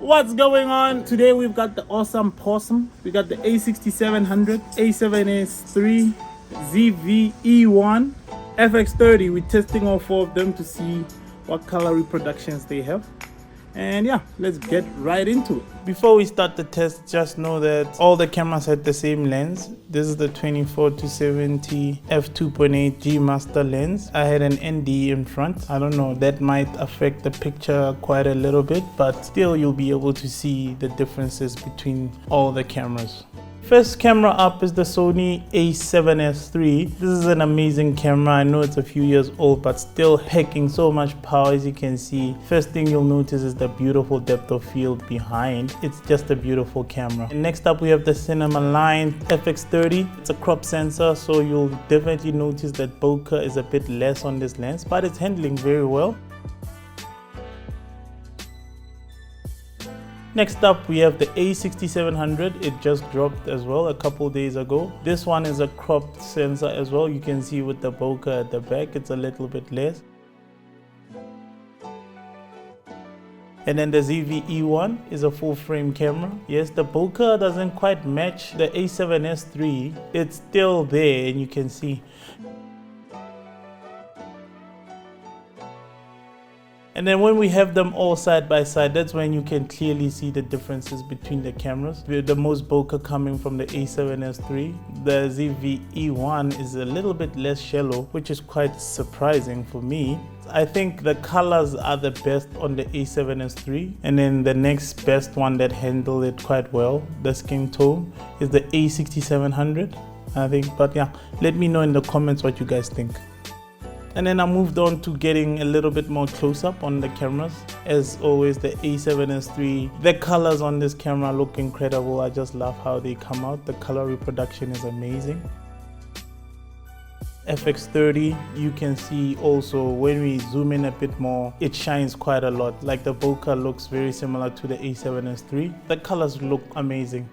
What's going on? Today we've got the awesome possum. We got the A6700, A7SIII, ZV-E1, FX30. We're testing all four of them to see what color reproductions they have. And yeah, let's get right into it. Before we start the test, just know that all the cameras had the same lens. This is the 24-70 f2.8 G master lens. I had an ND in front. I don't know, that might affect the picture quite a little bit, but still you'll be able to see the differences between all the cameras. First camera up is the Sony A7SIII. This is an amazing camera. I know it's a few years old, but still packing so much power, as you can see. First thing you'll notice is the beautiful depth of field behind. It's just a beautiful camera. And next up we have the cinema line FX30. It's a crop sensor, so you'll definitely notice that bokeh is a bit less on this lens, but it's handling very well. Next up we have the A6700. It just dropped as well a couple days ago. This one is a cropped sensor as well. You can see with the bokeh at the back, it's a little bit less. And then the ZV-E1 is a full frame camera. Yes, the bokeh doesn't quite match the A7SIII. It's still there and you can see. And then when we have them all side by side, that's when you can clearly see the differences between the cameras. With the most bokeh coming from the A7SIII. The ZV-E1 is a little bit less shallow, which is quite surprising for me. I think the colors are the best on the A7SIII, and then the next best one that handled it quite well, the skin tone, is the A6700, I think. But yeah, let me know in the comments what you guys think. And then I moved on to getting a little bit more close up on the cameras. As always, the A7SIII, the colors on this camera look incredible. I just love how they come out. The color reproduction is amazing. FX30, you can see also when we zoom in a bit more, it shines quite a lot. Like the bokeh looks very similar to the A7SIII. The colors look amazing.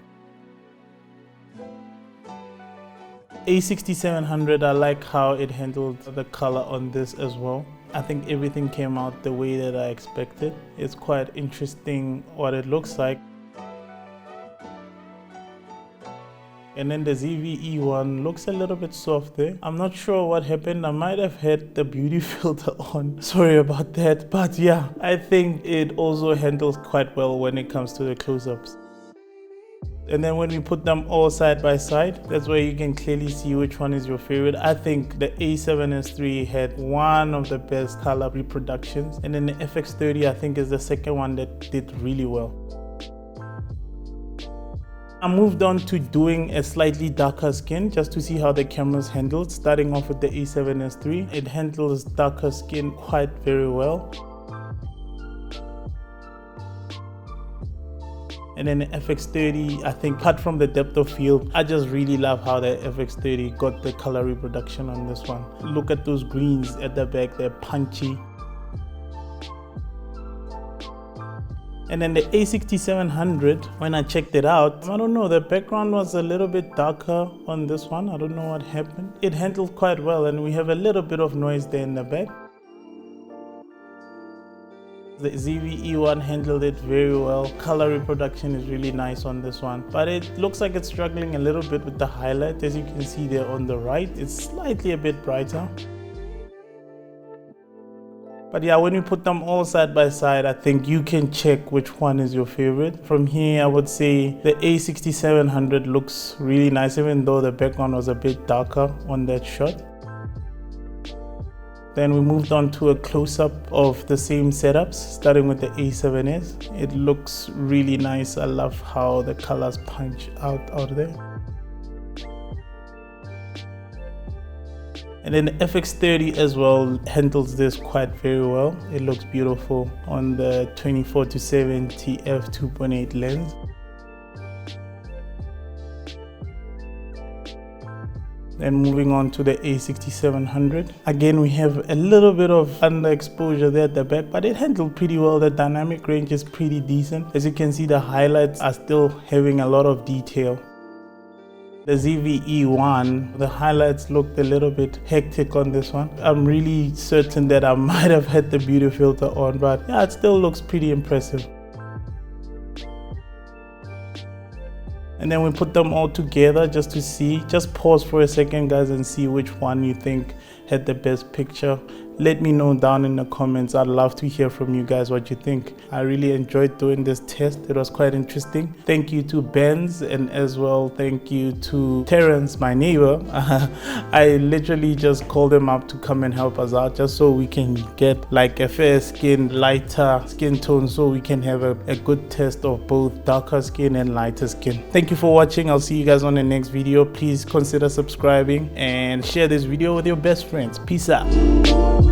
A6700, I like how it handled the color on this as well. I think everything came out the way that I expected. It's quite interesting what it looks like. And then the ZV-E1 looks a little bit soft there. I'm not sure what happened. I might have had the beauty filter on. Sorry about that. But yeah, I think it also handles quite well when it comes to the close-ups. And then when we put them all side by side, that's where you can clearly see which one is your favorite. I think the A7SIII had one of the best color reproductions. And then the FX30, I think, is the second one that did really well. I moved on to doing a slightly darker skin just to see how the cameras handled. Starting off with the A7SIII, it handles darker skin quite very well. And then the FX30, I think, apart from the depth of field, I just really love how the FX30 got the color reproduction on this one. Look at those greens at the back, they're punchy. And then the A6700, when I checked it out, I don't know, the background was a little bit darker on this one. I don't know what happened. It handled quite well, and we have a little bit of noise there in the back. The ZV-E1 handled it very well. Color reproduction is really nice on this one, but it looks like it's struggling a little bit with the highlight. As you can see there on the right, it's slightly a bit brighter. But yeah, when we put them all side by side, I think you can check which one is your favorite. From here, I would say the A6700 looks really nice, even though the background was a bit darker on that shot. Then we moved on to a close-up of the same setups, starting with the A7S. It looks really nice. I love how the colors punch out there. And then the FX30 as well handles this quite very well. It looks beautiful on the 24-70 f2.8 lens. Then moving on to the A6700. Again, we have a little bit of underexposure there at the back, but it handled pretty well. The dynamic range is pretty decent. As you can see, the highlights are still having a lot of detail. The ZV-E1, the highlights looked a little bit hectic on this one. I'm really certain that I might have had the beauty filter on, but yeah, it still looks pretty impressive. and then we put them all together just to see. Just pause for a second, guys, and see which one you think had the best picture. Let me know down in the comments. I'd love to hear from you guys what you think. I really enjoyed doing this test. It was quite interesting. Thank you to Benz, and as well thank you to Terrence, my neighbor. I literally just called him up to come and help us out, just so we can get like a fair skin, lighter skin tone, so we can have a good test of both darker skin and lighter skin. Thank you for watching. I'll see you guys on the next video. Please consider subscribing and share this video with your best friends. Peace out.